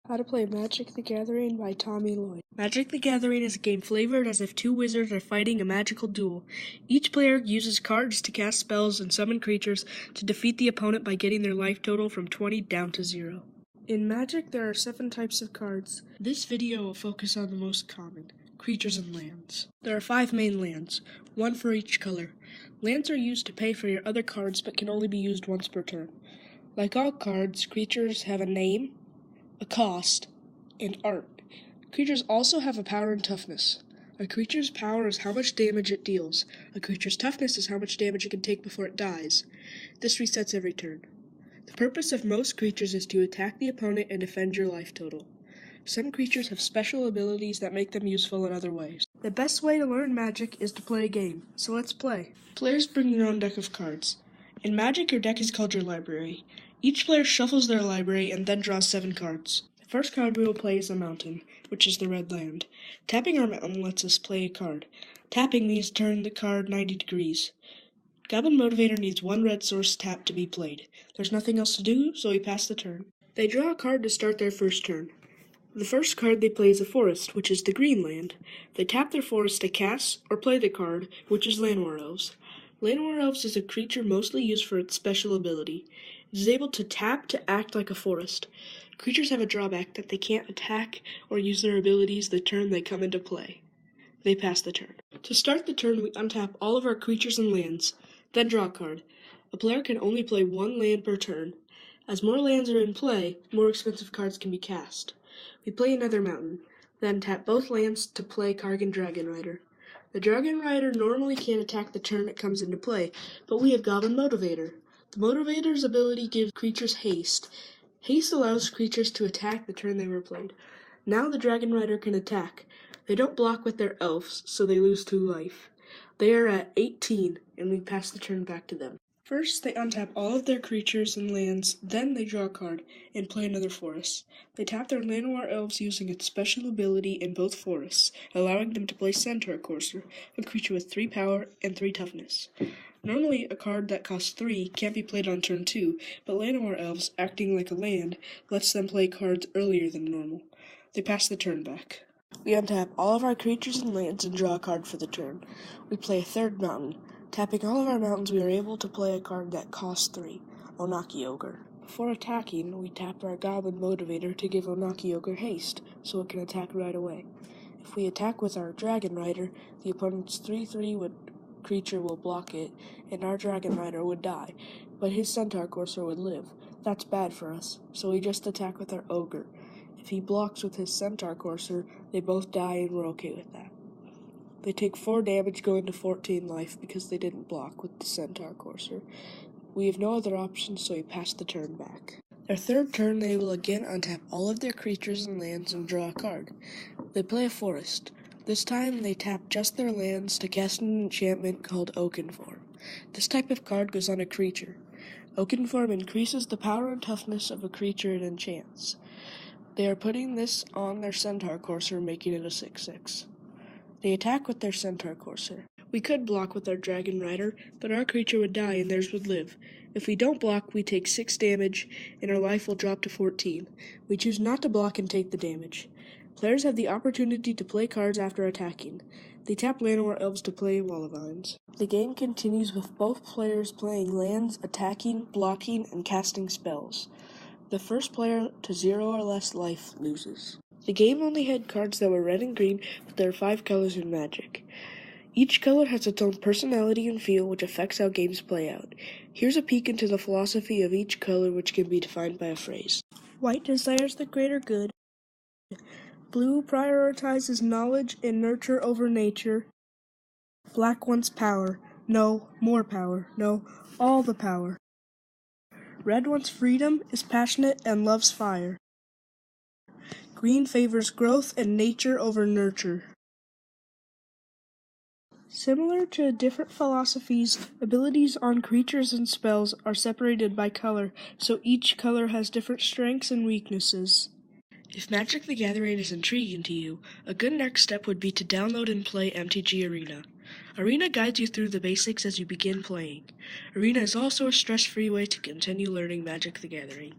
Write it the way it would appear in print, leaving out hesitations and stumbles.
How to play Magic the Gathering by Tommy Lloyd. Magic the Gathering is a game flavored as if two wizards are fighting a magical duel. Each player uses cards to cast spells and summon creatures to defeat the opponent by getting their life total from 20 down to 0. In Magic, there are 7 types of cards. This video will focus on the most common, creatures and lands. There are 5 main lands, 1 for each color. Lands are used to pay for your other cards but can only be used once per turn. Like all cards, creatures have a name, a cost, and art. Creatures also have a power and toughness. A creature's power is how much damage it deals. A creature's toughness is how much damage it can take before it dies. This resets every turn. The purpose of most creatures is to attack the opponent and defend your life total. Some creatures have special abilities that make them useful in other ways. The best way to learn Magic is to play a game, so let's play. Players bring their own deck of cards. In Magic, your deck is called your library. Each player shuffles their library and then draws 7 cards. The first card we will play is a mountain, which is the red land. Tapping our mountain lets us play a card. Tapping means turn the card 90 degrees. Goblin Motivator needs 1 red source tap to be played. There's nothing else to do, so we pass the turn. They draw a card to start their first turn. The first card they play is a forest, which is the green land. They tap their forest to cast or play the card, which is Llanowar Elves. Llanowar Elves is a creature mostly used for its special ability. It is able to tap to act like a forest. Creatures have a drawback that they can't attack or use their abilities the turn they come into play. They pass the turn. To start the turn, we untap all of our creatures and lands, then draw a card. A player can only play 1 land per turn. As more lands are in play, more expensive cards can be cast. We play another mountain, then tap both lands to play Kargan Dragon Rider. The Dragon Rider normally can't attack the turn it comes into play, but we have Goblin Motivator. The Motivator's ability gives creatures haste. Haste allows creatures to attack the turn they were played. Now the Dragon Rider can attack. They don't block with their elves, so they lose 2 life. They are at 18, and we pass the turn back to them. First, they untap all of their creatures and lands, then they draw a card and play another forest. They tap their Llanowar Elves using its special ability in both forests, allowing them to play Centaur Courser, a creature with 3 power and 3 toughness. Normally, a card that costs 3 can't be played on turn 2, but Llanowar Elves, acting like a land, lets them play cards earlier than normal. They pass the turn back. We untap all of our creatures and lands and draw a card for the turn. We play a third mountain. Tapping all of our mountains, we are able to play a card that costs 3, Onaki Ogre. Before attacking, we tap our Goblin Motivator to give Onaki Ogre haste, so it can attack right away. If we attack with our Dragon Rider, the opponent's 3/3 creature will block it, and our Dragon Rider would die, but his Centaur Courser would live. That's bad for us, so we just attack with our Ogre. If he blocks with his Centaur Courser, they both die and we're okay with that. They take 4 damage going to 14 life because they didn't block with the Centaur Courser. We have no other options, so we pass the turn back. Their third turn, they will again untap all of their creatures and lands and draw a card. They play a forest. This time, they tap just their lands to cast an enchantment called Oakenform. This type of card goes on a creature. Oakenform increases the power and toughness of a creature it enchants. They are putting this on their Centaur Courser, making it a 6/6. They attack with their Centaur Courser. We could block with our Dragon Rider, but our creature would die and theirs would live. If we don't block, we take 6 damage, and our life will drop to 14. We choose not to block and take the damage. Players have the opportunity to play cards after attacking. They tap Llanowar Elves to play Wallivines. The game continues with both players playing lands, attacking, blocking, and casting spells. The first player to 0 or less life loses. The game only had cards that were red and green, but there are 5 colors in Magic. Each color has its own personality and feel, which affects how games play out. Here's a peek into the philosophy of each color, which can be defined by a phrase. White desires the greater good. Blue prioritizes knowledge and nurture over nature. Black wants power. No, more power. No, all the power. Red wants freedom, is passionate, and loves fire. Green favors growth and nature over nurture. Similar to different philosophies, abilities on creatures and spells are separated by color, so each color has different strengths and weaknesses. If Magic the Gathering is intriguing to you, a good next step would be to download and play MTG Arena. Arena guides you through the basics as you begin playing. Arena is also a stress-free way to continue learning Magic the Gathering.